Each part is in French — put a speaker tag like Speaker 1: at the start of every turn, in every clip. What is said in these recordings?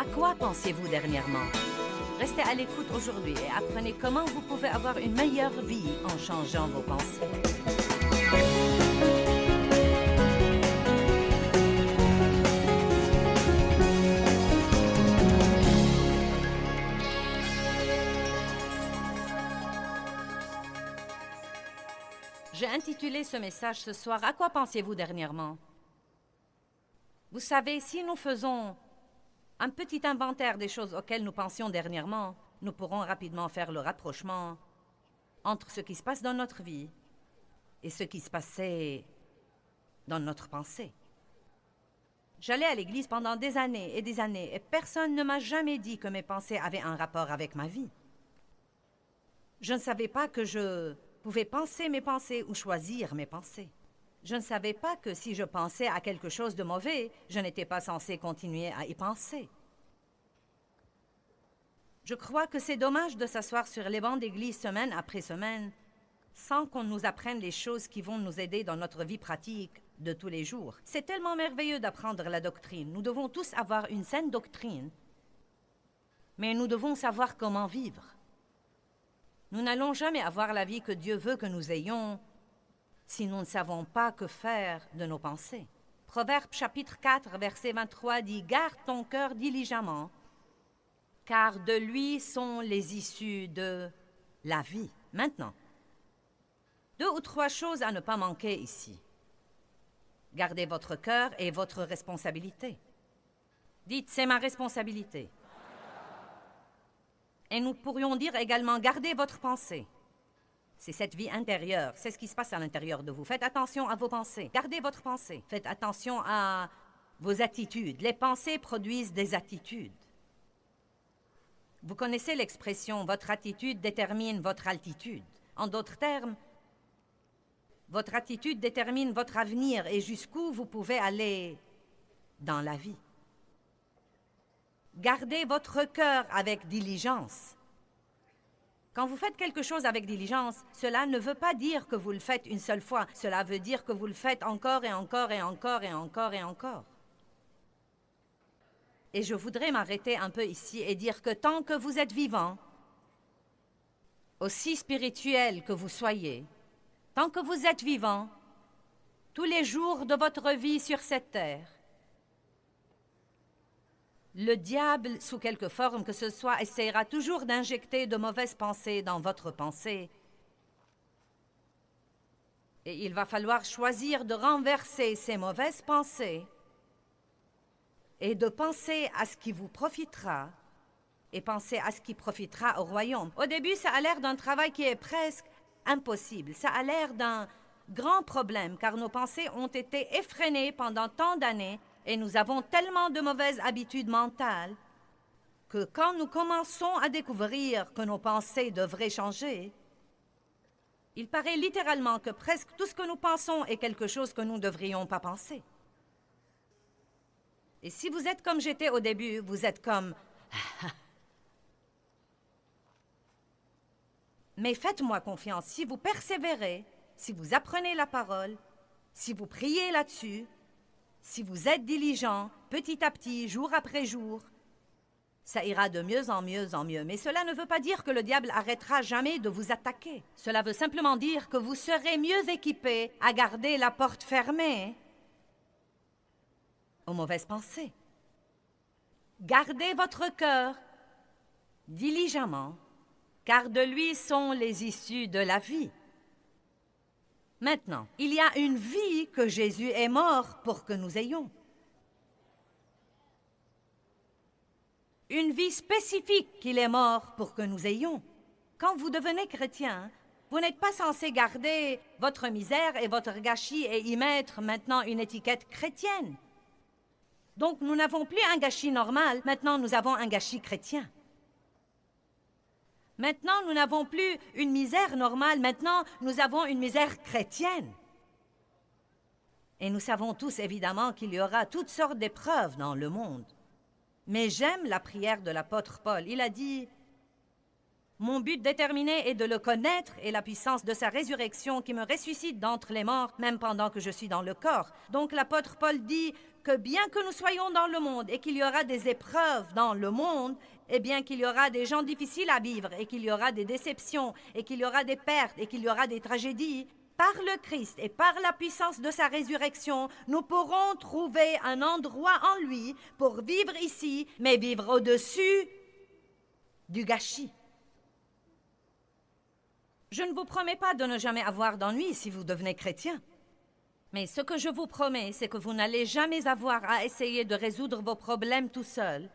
Speaker 1: À quoi pensiez-vous dernièrement? Restez à l'écoute aujourd'hui et apprenez comment vous pouvez avoir une meilleure vie en changeant vos pensées. J'ai intitulé ce message ce soir « À quoi pensiez-vous dernièrement ?» Vous savez, si nous faisons un petit inventaire des choses auxquelles nous pensions dernièrement, nous pourrons rapidement faire le rapprochement entre ce qui se passe dans notre vie et ce qui se passait dans notre pensée. J'allais à l'église pendant des années et personne ne m'a jamais dit que mes pensées avaient un rapport avec ma vie. Je ne savais pas que je pouvais penser mes pensées ou choisir mes pensées. Je ne savais pas que si je pensais à quelque chose de mauvais, je n'étais pas censé continuer à y penser. Je crois que c'est dommage de s'asseoir sur les bancs d'église semaine après semaine sans qu'on nous apprenne les choses qui vont nous aider dans notre vie pratique de tous les jours. C'est tellement merveilleux d'apprendre la doctrine. Nous devons tous avoir une saine doctrine, mais nous devons savoir comment vivre. Nous n'allons jamais avoir la vie que Dieu veut que nous ayons si nous ne savons pas que faire de nos pensées. Proverbe chapitre 4, verset 23 dit « Garde ton cœur diligemment, car de lui sont les issues de la vie. » Maintenant, 2 ou 3 choses à ne pas manquer ici. Gardez votre cœur et votre responsabilité. Dites « C'est ma responsabilité. » Et nous pourrions dire également « Gardez votre pensée. » C'est cette vie intérieure, c'est ce qui se passe à l'intérieur de vous. Faites attention à vos pensées. Gardez votre pensée. Faites attention à vos attitudes. Les pensées produisent des attitudes. Vous connaissez l'expression « votre attitude détermine votre altitude ». En d'autres termes, votre attitude détermine votre avenir et jusqu'où vous pouvez aller dans la vie. Gardez votre cœur avec diligence. Quand vous faites quelque chose avec diligence, cela ne veut pas dire que vous le faites une seule fois. Cela veut dire que vous le faites encore et encore et encore et encore et encore. Et je voudrais m'arrêter un peu ici et dire que tant que vous êtes vivant, aussi spirituel que vous soyez, tant que vous êtes vivant, tous les jours de votre vie sur cette terre, le diable, sous quelque forme que ce soit, essaiera toujours d'injecter de mauvaises pensées dans votre pensée. Et il va falloir choisir de renverser ces mauvaises pensées et de penser à ce qui vous profitera et penser à ce qui profitera au royaume. Au début, ça a l'air d'un travail qui est presque impossible. Ça a l'air d'un grand problème car nos pensées ont été effrénées pendant tant d'années. Et nous avons tellement de mauvaises habitudes mentales que quand nous commençons à découvrir que nos pensées devraient changer, il paraît littéralement que presque tout ce que nous pensons est quelque chose que nous ne devrions pas penser. Et si vous êtes comme j'étais au début, vous êtes comme... Mais faites-moi confiance, si vous persévérez, si vous apprenez la parole, si vous priez là-dessus, si vous êtes diligent, petit à petit, jour après jour, ça ira de mieux en mieux en mieux. Mais cela ne veut pas dire que le diable arrêtera jamais de vous attaquer. Cela veut simplement dire que vous serez mieux équipé à garder la porte fermée aux mauvaises pensées. Gardez votre cœur diligemment, car de lui sont les issues de la vie. Maintenant, il y a une vie que Jésus est mort pour que nous ayons. Une vie spécifique qu'il est mort pour que nous ayons. Quand vous devenez chrétien, vous n'êtes pas censé garder votre misère et votre gâchis et y mettre maintenant une étiquette chrétienne. Donc nous n'avons plus un gâchis normal, maintenant nous avons un gâchis chrétien. Maintenant, nous n'avons plus une misère normale, maintenant, nous avons une misère chrétienne. Et nous savons tous, évidemment, qu'il y aura toutes sortes d'épreuves dans le monde. Mais j'aime la prière de l'apôtre Paul. Il a dit « Mon but déterminé est de le connaître et la puissance de sa résurrection qui me ressuscite d'entre les morts, même pendant que je suis dans le corps. » Donc l'apôtre Paul dit que bien que nous soyons dans le monde et qu'il y aura des épreuves dans le monde, et bien qu'il y aura des gens difficiles à vivre et qu'il y aura des déceptions et qu'il y aura des pertes et qu'il y aura des tragédies, par le Christ et par la puissance de sa résurrection, nous pourrons trouver un endroit en lui pour vivre ici, mais vivre au-dessus du gâchis. Je ne vous promets pas de ne jamais avoir d'ennui si vous devenez chrétien. Mais ce que je vous promets, c'est que vous n'allez jamais avoir à essayer de résoudre vos problèmes tout seul.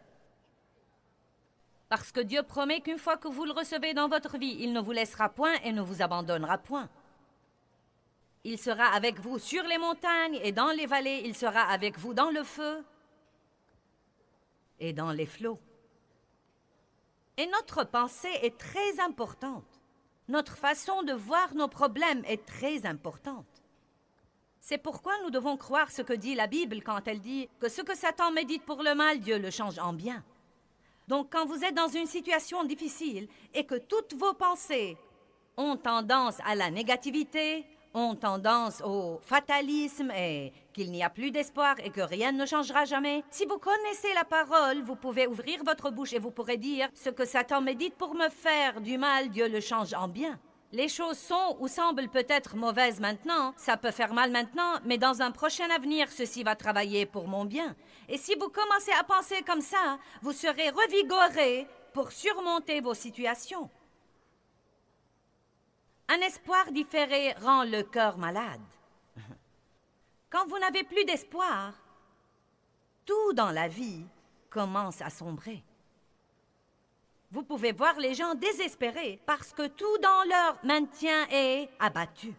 Speaker 1: Parce que Dieu promet qu'une fois que vous le recevez dans votre vie, il ne vous laissera point et ne vous abandonnera point. Il sera avec vous sur les montagnes et dans les vallées, il sera avec vous dans le feu et dans les flots. Et notre pensée est très importante. Notre façon de voir nos problèmes est très importante. C'est pourquoi nous devons croire ce que dit la Bible quand elle dit que ce que Satan médite pour le mal, Dieu le change en bien. Donc quand vous êtes dans une situation difficile et que toutes vos pensées ont tendance à la négativité, ont tendance au fatalisme et qu'il n'y a plus d'espoir et que rien ne changera jamais, si vous connaissez la parole, vous pouvez ouvrir votre bouche et vous pourrez dire « Ce que Satan médite pour me faire du mal, Dieu le change en bien ». Les choses sont ou semblent peut-être mauvaises maintenant, ça peut faire mal maintenant, mais dans un prochain avenir, ceci va travailler pour mon bien. Et si vous commencez à penser comme ça, vous serez revigoré pour surmonter vos situations. Un espoir différé rend le cœur malade. Quand vous n'avez plus d'espoir, tout dans la vie commence à sombrer. Vous pouvez voir les gens désespérés parce que tout dans leur maintien est abattu.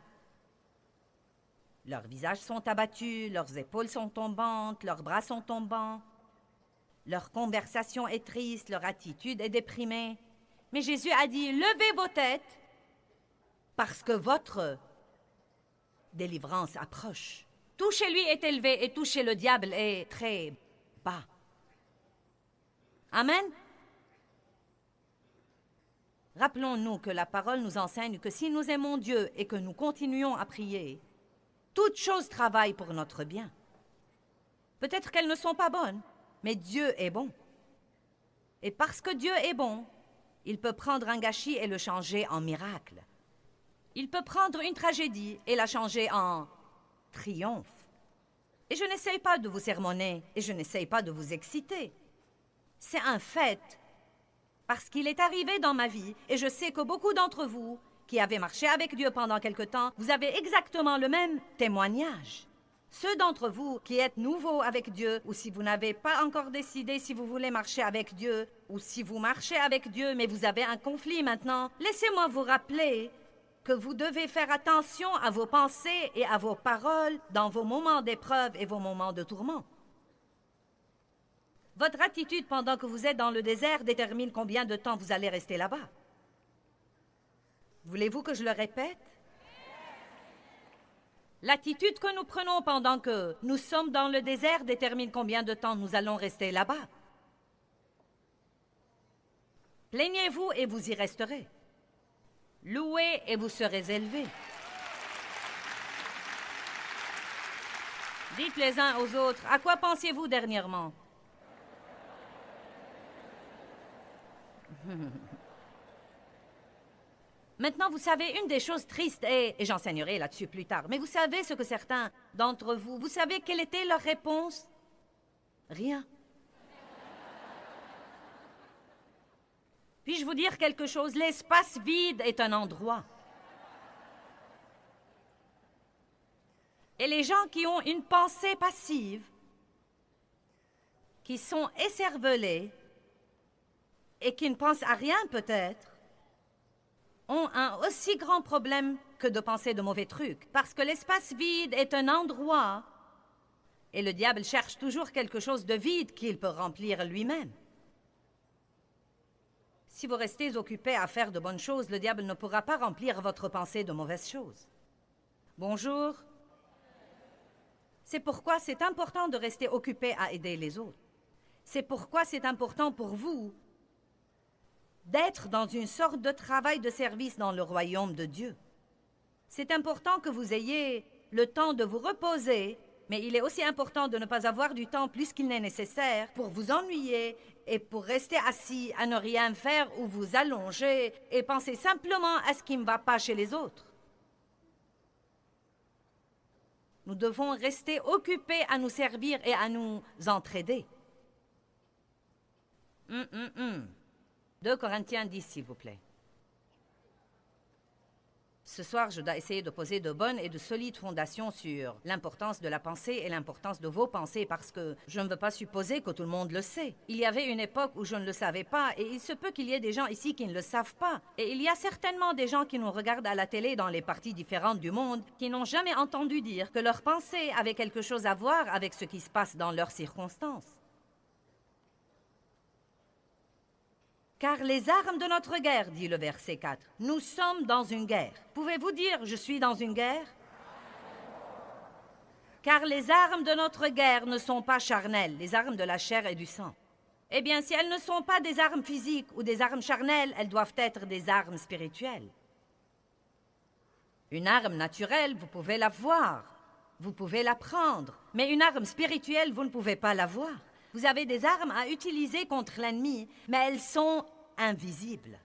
Speaker 1: Leurs visages sont abattus, leurs épaules sont tombantes, leurs bras sont tombants. Leur conversation est triste, leur attitude est déprimée. Mais Jésus a dit, levez vos têtes parce que votre délivrance approche. Tout chez lui est élevé et tout chez le diable est très bas. Amen. Rappelons-nous que la parole nous enseigne que si nous aimons Dieu et que nous continuons à prier, toutes choses travaillent pour notre bien. Peut-être qu'elles ne sont pas bonnes, mais Dieu est bon. Et parce que Dieu est bon, il peut prendre un gâchis et le changer en miracle. Il peut prendre une tragédie et la changer en triomphe. Et je n'essaye pas de vous sermonner et je n'essaye pas de vous exciter. C'est un fait. Parce qu'il est arrivé dans ma vie, et je sais que beaucoup d'entre vous, qui avez marché avec Dieu pendant quelque temps, vous avez exactement le même témoignage. Ceux d'entre vous qui êtes nouveaux avec Dieu, ou si vous n'avez pas encore décidé si vous voulez marcher avec Dieu, ou si vous marchez avec Dieu mais vous avez un conflit maintenant, laissez-moi vous rappeler que vous devez faire attention à vos pensées et à vos paroles dans vos moments d'épreuve et vos moments de tourment. Votre attitude pendant que vous êtes dans le désert détermine combien de temps vous allez rester là-bas. Voulez-vous que je le répète? L'attitude que nous prenons pendant que nous sommes dans le désert détermine combien de temps nous allons rester là-bas. Plaignez-vous et vous y resterez. Louez et vous serez élevés. Dites les uns aux autres, à quoi pensiez-vous dernièrement? Maintenant, vous savez, une des choses tristes est, et j'enseignerai là-dessus plus tard, mais vous savez ce que certains d'entre vous, vous savez quelle était leur réponse? Rien. Puis-je vous dire quelque chose? L'espace vide est un endroit. Et les gens qui ont une pensée passive, qui sont écervelés et qui ne pensent à rien peut-être, ont un aussi grand problème que de penser de mauvais trucs. Parce que l'espace vide est un endroit et le diable cherche toujours quelque chose de vide qu'il peut remplir lui-même. Si vous restez occupé à faire de bonnes choses, le diable ne pourra pas remplir votre pensée de mauvaises choses. Bonjour. C'est pourquoi c'est important de rester occupé à aider les autres. C'est pourquoi c'est important pour vous d'être dans une sorte de travail de service dans le royaume de Dieu. C'est important que vous ayez le temps de vous reposer, Mais il est aussi important de ne pas avoir du temps plus qu'il n'est nécessaire pour vous ennuyer et pour rester assis à ne rien faire ou vous allonger et penser simplement à ce qui ne va pas chez les autres. Nous devons rester occupés à nous servir et à nous entraider. 2 Corinthiens 10, s'il vous plaît. Ce soir, je dois essayer de poser de bonnes et de solides fondations sur l'importance de la pensée et l'importance de vos pensées parce que je ne veux pas supposer que tout le monde le sait. Il y avait une époque où je ne le savais pas et il se peut qu'il y ait des gens ici qui ne le savent pas. Et il y a certainement des gens qui nous regardent à la télé dans les parties différentes du monde qui n'ont jamais entendu dire que leurs pensées avaient quelque chose à voir avec ce qui se passe dans leurs circonstances. Car les armes de notre guerre, dit le verset 4, nous sommes dans une guerre. Pouvez-vous dire « je suis dans une guerre » ? Car les armes de notre guerre ne sont pas charnelles, les armes de la chair et du sang. Eh bien, si elles ne sont pas des armes physiques ou des armes charnelles, elles doivent être des armes spirituelles. Une arme naturelle, vous pouvez la voir, vous pouvez la prendre, mais une arme spirituelle, vous ne pouvez pas la voir. Vous avez des armes à utiliser contre l'ennemi, mais elles sont invisibles.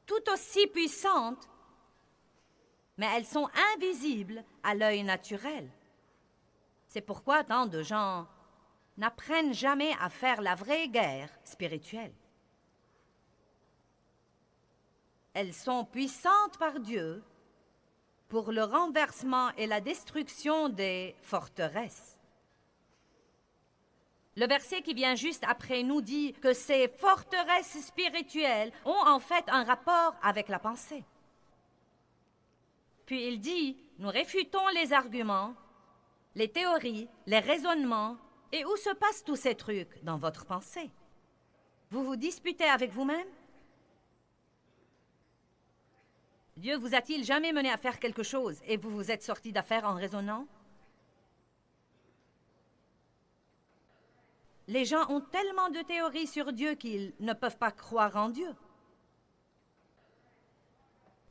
Speaker 1: Tout aussi puissantes, mais elles sont invisibles à l'œil naturel. C'est pourquoi tant de gens n'apprennent jamais à faire la vraie guerre spirituelle. Elles sont puissantes par Dieu pour le renversement et la destruction des forteresses. Le verset qui vient juste après nous dit que ces forteresses spirituelles ont en fait un rapport avec la pensée. Puis il dit, nous réfutons les arguments, les théories, les raisonnements, et où se passent tous ces trucs dans votre pensée? Vous vous disputez avec vous-même? Dieu vous a-t-il jamais mené à faire quelque chose et vous vous êtes sorti d'affaire en raisonnant? Les gens ont tellement de théories sur Dieu qu'ils ne peuvent pas croire en Dieu.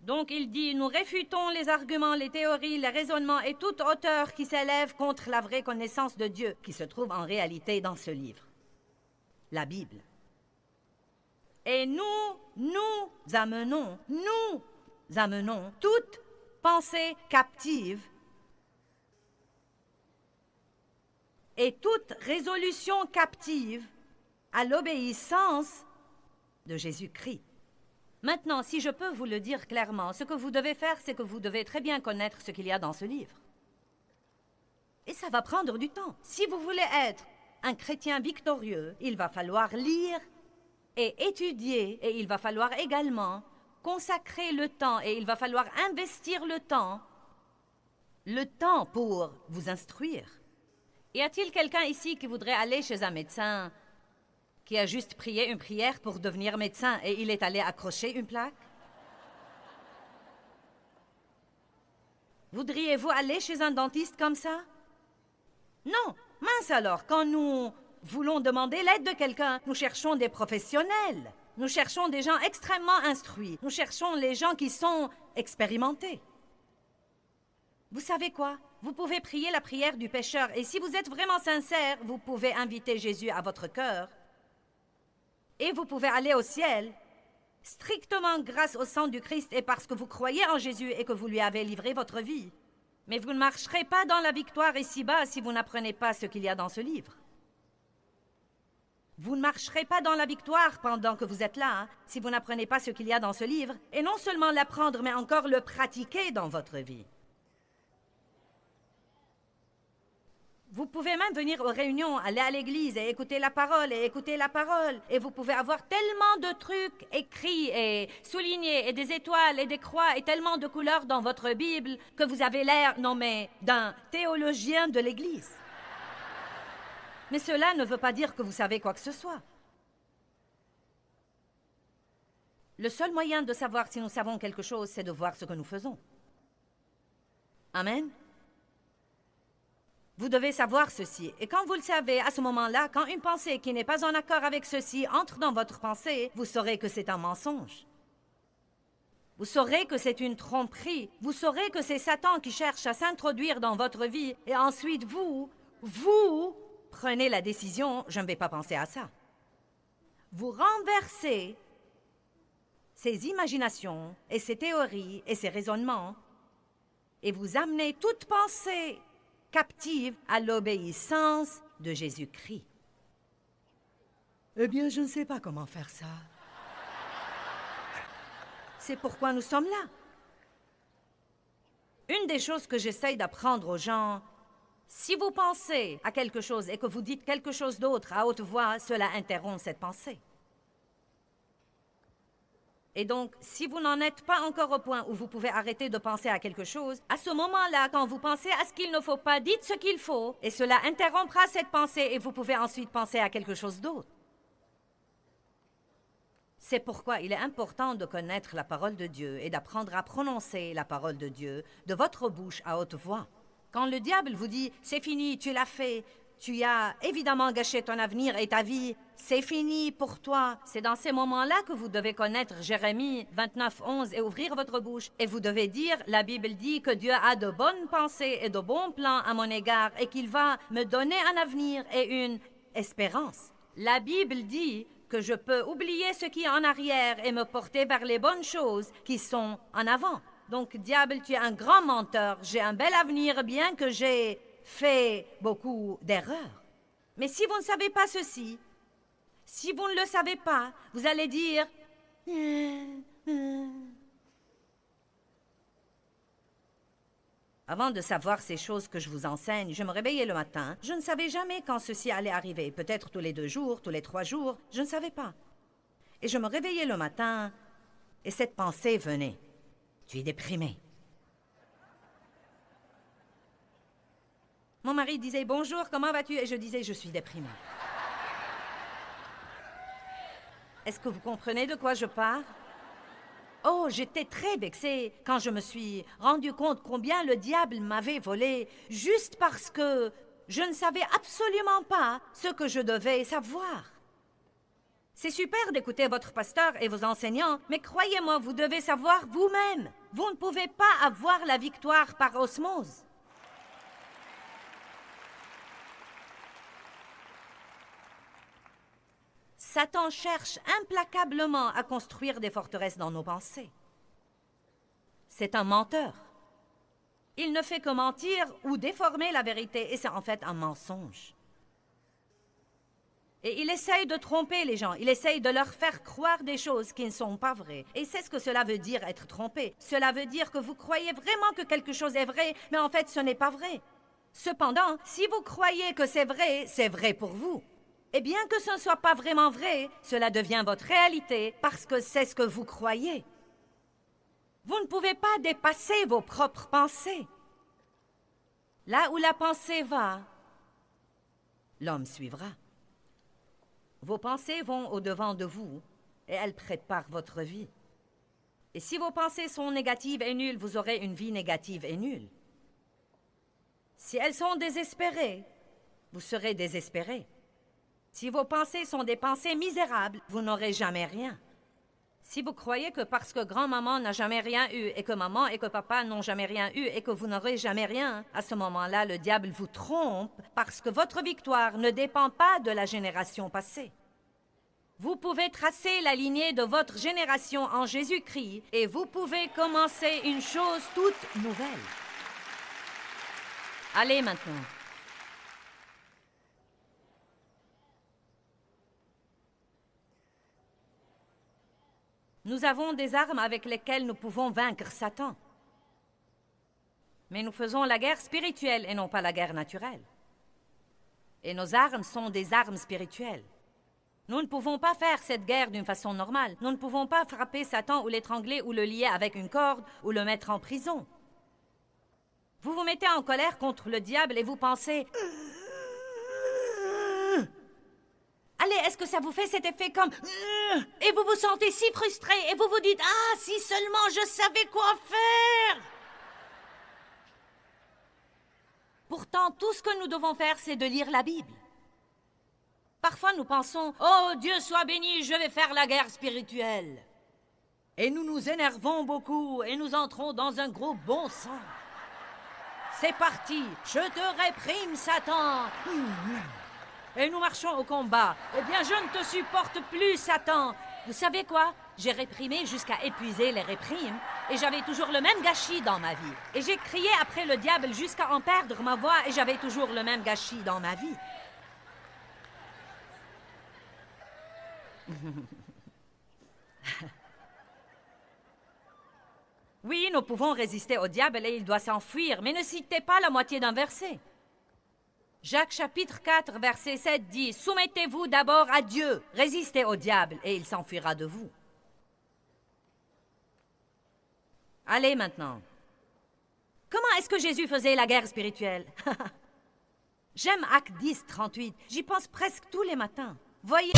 Speaker 1: Donc il dit, nous réfutons les arguments, les théories, les raisonnements et toute hauteur qui s'élève contre la vraie connaissance de Dieu, qui se trouve en réalité dans ce livre, la Bible. Et nous amenons toute pensée captive et toute résolution captive à l'obéissance de Jésus-Christ. Maintenant, si je peux vous le dire clairement, ce que vous devez faire, c'est que vous devez très bien connaître ce qu'il y a dans ce livre. Et ça va prendre du temps. Si vous voulez être un chrétien victorieux, il va falloir lire et étudier, et il va falloir également consacrer le temps, et il va falloir investir le temps pour vous instruire. Y a-t-il quelqu'un ici qui voudrait aller chez un médecin qui a juste prié une prière pour devenir médecin et il est allé accrocher une plaque? Voudriez-vous aller chez un dentiste comme ça? Non, mince alors, quand nous voulons demander l'aide de quelqu'un, nous cherchons des professionnels. Nous cherchons des gens extrêmement instruits. Nous cherchons les gens qui sont expérimentés. Vous savez quoi? Vous pouvez prier la prière du pécheur et si vous êtes vraiment sincère, vous pouvez inviter Jésus à votre cœur et vous pouvez aller au ciel strictement grâce au sang du Christ et parce que vous croyez en Jésus et que vous lui avez livré votre vie. Mais vous ne marcherez pas dans la victoire ici-bas si vous n'apprenez pas ce qu'il y a dans ce livre. Vous ne marcherez pas dans la victoire pendant que vous êtes là, si vous n'apprenez pas ce qu'il y a dans ce livre, et non seulement l'apprendre, mais encore le pratiquer dans votre vie. Vous pouvez même venir aux réunions, aller à l'église et écouter la parole, et vous pouvez avoir tellement de trucs écrits et soulignés, et des étoiles et des croix, et tellement de couleurs dans votre Bible, que vous avez l'air, non mais, d'un théologien de l'église. Mais cela ne veut pas dire que vous savez quoi que ce soit. Le seul moyen de savoir si nous savons quelque chose, c'est de voir ce que nous faisons. Amen. Vous devez savoir ceci, et quand vous le savez, à ce moment-là, quand une pensée qui n'est pas en accord avec ceci entre dans votre pensée, vous saurez que c'est un mensonge. Vous saurez que c'est une tromperie. Vous saurez que c'est Satan qui cherche à s'introduire dans votre vie. Et ensuite, vous prenez la décision, je ne vais pas penser à ça. Vous renversez ces imaginations et ces théories et ces raisonnements et vous amenez toute pensée captive à l'obéissance de Jésus-Christ. Eh bien, je ne sais pas comment faire ça. C'est pourquoi nous sommes là. Une des choses que j'essaye d'apprendre aux gens, si vous pensez à quelque chose et que vous dites quelque chose d'autre à haute voix, cela interrompt cette pensée. Et donc, si vous n'en êtes pas encore au point où vous pouvez arrêter de penser à quelque chose, à ce moment-là, quand vous pensez à ce qu'il ne faut pas, dites ce qu'il faut, et cela interrompra cette pensée et vous pouvez ensuite penser à quelque chose d'autre. C'est pourquoi il est important de connaître la parole de Dieu et d'apprendre à prononcer la parole de Dieu de votre bouche à haute voix. Quand le diable vous dit « c'est fini, tu l'as fait », tu as évidemment gâché ton avenir et ta vie. C'est fini pour toi. C'est dans ces moments-là que vous devez connaître Jérémie 29:11 et ouvrir votre bouche. Et vous devez dire, la Bible dit que Dieu a de bonnes pensées et de bons plans à mon égard et qu'il va me donner un avenir et une espérance. La Bible dit que je peux oublier ce qui est en arrière et me porter vers les bonnes choses qui sont en avant. Donc, diable, tu es un grand menteur. J'ai un bel avenir, bien que j'ai fait beaucoup d'erreurs. Mais si vous ne savez pas ceci, si vous ne le savez pas, vous allez dire Avant de savoir ces choses que je vous enseigne, je me réveillais le matin. Je ne savais jamais quand ceci allait arriver. Peut-être tous les 2 jours, tous les 3 jours. Je ne savais pas. Et je me réveillais le matin et cette pensée venait. Tu es déprimé. Mon mari disait « Bonjour, comment vas-tu » et je disais « Je suis déprimée ». Est-ce que vous comprenez de quoi je parle? Oh, j'étais très vexée quand je me suis rendu compte combien le diable m'avait volé juste parce que je ne savais absolument pas ce que je devais savoir. C'est super d'écouter votre pasteur et vos enseignants, mais croyez-moi, vous devez savoir vous-même. Vous ne pouvez pas avoir la victoire par osmose. Satan cherche implacablement à construire des forteresses dans nos pensées. C'est un menteur. Il ne fait que mentir ou déformer la vérité, et c'est en fait un mensonge. Et il essaye de tromper les gens, il essaye de leur faire croire des choses qui ne sont pas vraies. Et c'est ce que cela veut dire, être trompé. Cela veut dire que vous croyez vraiment que quelque chose est vrai, mais en fait ce n'est pas vrai. Cependant, si vous croyez que c'est vrai pour vous. Et bien que ce ne soit pas vraiment vrai, cela devient votre réalité parce que c'est ce que vous croyez. Vous ne pouvez pas dépasser vos propres pensées. Là où la pensée va, l'homme suivra. Vos pensées vont au-devant de vous et elles préparent votre vie. Et si vos pensées sont négatives et nulles, vous aurez une vie négative et nulle. Si elles sont désespérées, vous serez désespéré. Si vos pensées sont des pensées misérables, vous n'aurez jamais rien. Si vous croyez que parce que grand-maman n'a jamais rien eu et que maman et que papa n'ont jamais rien eu et que vous n'aurez jamais rien, à ce moment-là, le diable vous trompe parce que votre victoire ne dépend pas de la génération passée. Vous pouvez tracer la lignée de votre génération en Jésus-Christ et vous pouvez commencer une chose toute nouvelle. Allez maintenant. Nous avons des armes avec lesquelles nous pouvons vaincre Satan. Mais nous faisons la guerre spirituelle et non pas la guerre naturelle. Et nos armes sont des armes spirituelles. Nous ne pouvons pas faire cette guerre d'une façon normale. Nous ne pouvons pas frapper Satan ou l'étrangler ou le lier avec une corde ou le mettre en prison. Vous vous mettez en colère contre le diable et vous pensez... Allez, est-ce que ça vous fait cet effet comme... Et vous vous sentez si frustré et vous vous dites « Ah, si seulement je savais quoi faire !» Pourtant, tout ce que nous devons faire, c'est de lire la Bible. Parfois, nous pensons « Oh, Dieu soit béni, je vais faire la guerre spirituelle. » Et nous nous énervons beaucoup et nous entrons dans un gros bon sens. C'est parti, je te réprime, Satan. Et nous marchons au combat. Eh bien, je ne te supporte plus, Satan. Vous savez quoi? J'ai réprimé jusqu'à épuiser les réprimes et j'avais toujours le même gâchis dans ma vie. Et j'ai crié après le diable jusqu'à en perdre ma voix et j'avais toujours le même gâchis dans ma vie. Oui, nous pouvons résister au diable et il doit s'enfuir, mais ne citez pas la moitié d'un verset. Jacques chapitre 4, verset 7 dit « Soumettez-vous d'abord à Dieu, résistez au diable et il s'enfuira de vous. » Allez maintenant. Comment est-ce que Jésus faisait la guerre spirituelle? J'aime Acte 10, 38. J'y pense presque tous les matins. Voyez...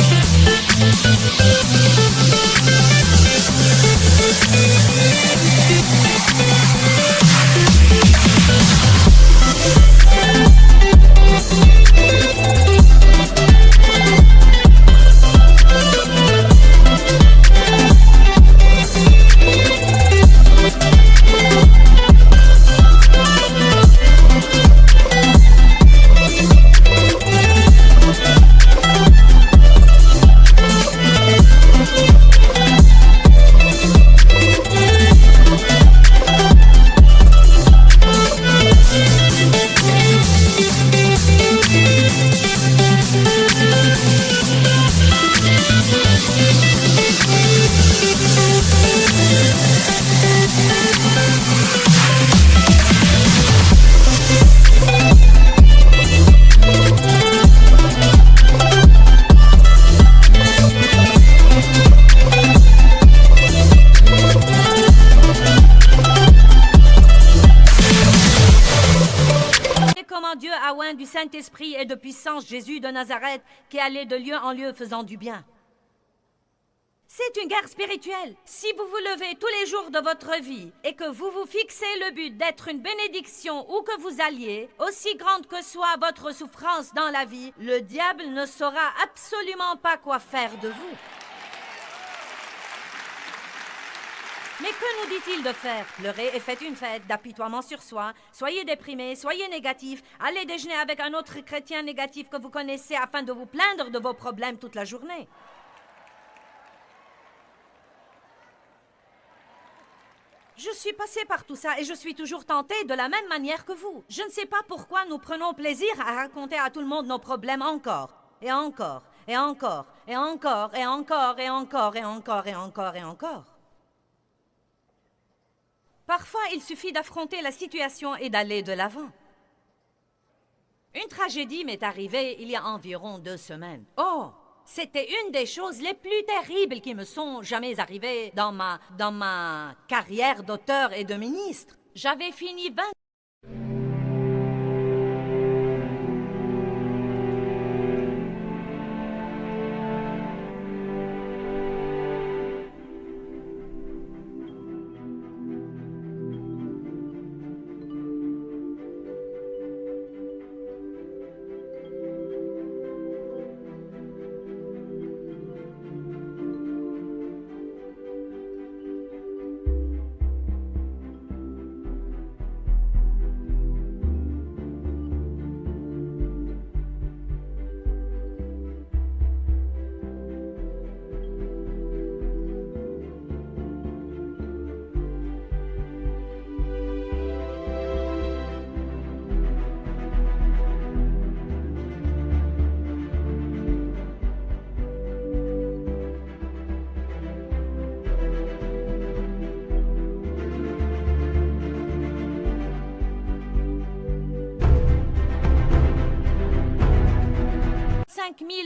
Speaker 1: Dieu a oint du Saint-Esprit et de puissance Jésus de Nazareth qui allait de lieu en lieu faisant du bien. C'est une guerre spirituelle. Si vous vous levez tous les jours de votre vie et que vous vous fixez le but d'être une bénédiction où que vous alliez, aussi grande que soit votre souffrance dans la vie, le diable ne saura absolument pas quoi faire de vous. Mais que nous dit-il de faire? Pleurez et faites une fête d'apitoiement sur soi. Soyez déprimés, soyez négatifs. Allez déjeuner avec un autre chrétien négatif que vous connaissez afin de vous plaindre de vos problèmes toute la journée. Je suis passée par tout ça et je suis toujours tentée de la même manière que vous. Je ne sais pas pourquoi nous prenons plaisir à raconter à tout le monde nos problèmes encore. Et encore, et encore, et encore, et encore, et encore, et encore, et encore, et encore. Parfois, il suffit d'affronter la situation et d'aller de l'avant. Une tragédie m'est arrivée il y a environ 2 semaines. Oh, c'était une des choses les plus terribles qui me sont jamais arrivées dans ma carrière d'auteur et de ministre. J'avais fini 20...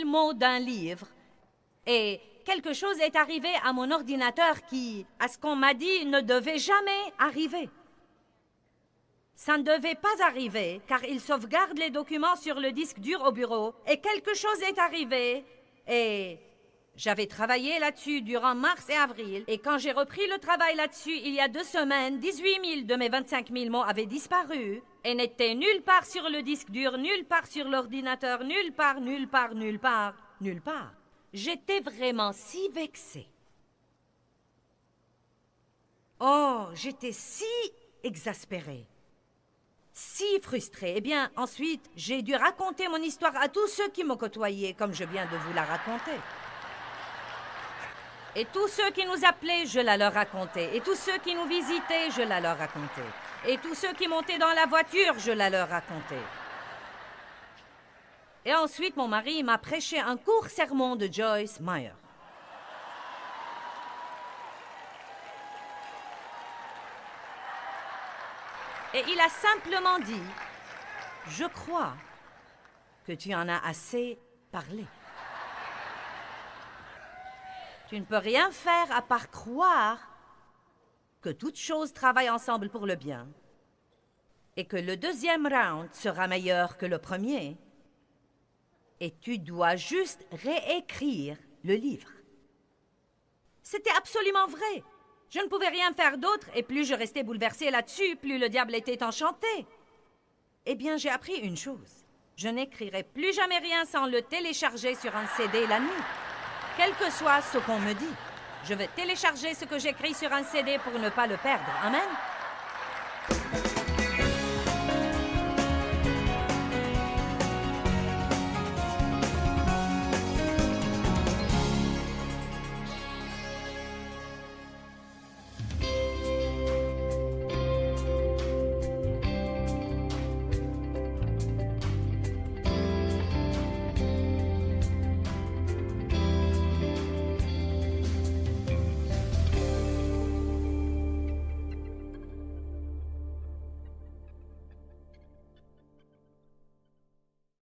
Speaker 1: mots d'un livre et quelque chose est arrivé à mon ordinateur qui, à ce qu'on m'a dit, ne devait jamais arriver. Ça ne devait pas arriver car il sauvegarde les documents sur le disque dur au bureau et quelque chose est arrivé et j'avais travaillé là-dessus durant mars et avril et quand j'ai repris le travail là-dessus il y a 2 semaines, 18 000 de mes 25 000 mots avaient disparu et n'étaient nulle part sur le disque dur, nulle part sur l'ordinateur, nulle part, nulle part, nulle part, nulle part. J'étais vraiment si vexée. Oh, j'étais si exaspérée, si frustrée. Eh bien, ensuite, j'ai dû raconter mon histoire à tous ceux qui m'ont côtoyé, comme je viens de vous la raconter. Et tous ceux qui nous appelaient, je la leur racontais. Et tous ceux qui nous visitaient, je la leur racontais. Et tous ceux qui montaient dans la voiture, je la leur racontais. Et ensuite, mon mari m'a prêché un court sermon de Joyce Meyer. Et il a simplement dit, « Je crois que tu en as assez parlé. Tu ne peux rien faire à part croire que toutes choses travaillent ensemble pour le bien et que le deuxième round sera meilleur que le premier. Et tu dois juste réécrire le livre. » C'était absolument vrai. Je ne pouvais rien faire d'autre, et plus je restais bouleversée là-dessus, plus le diable était enchanté. Eh bien, j'ai appris une chose. Je n'écrirai plus jamais rien sans le télécharger sur un CD la nuit. Quel que soit ce qu'on me dit, je vais télécharger ce que j'écris sur un CD pour ne pas le perdre. Amen?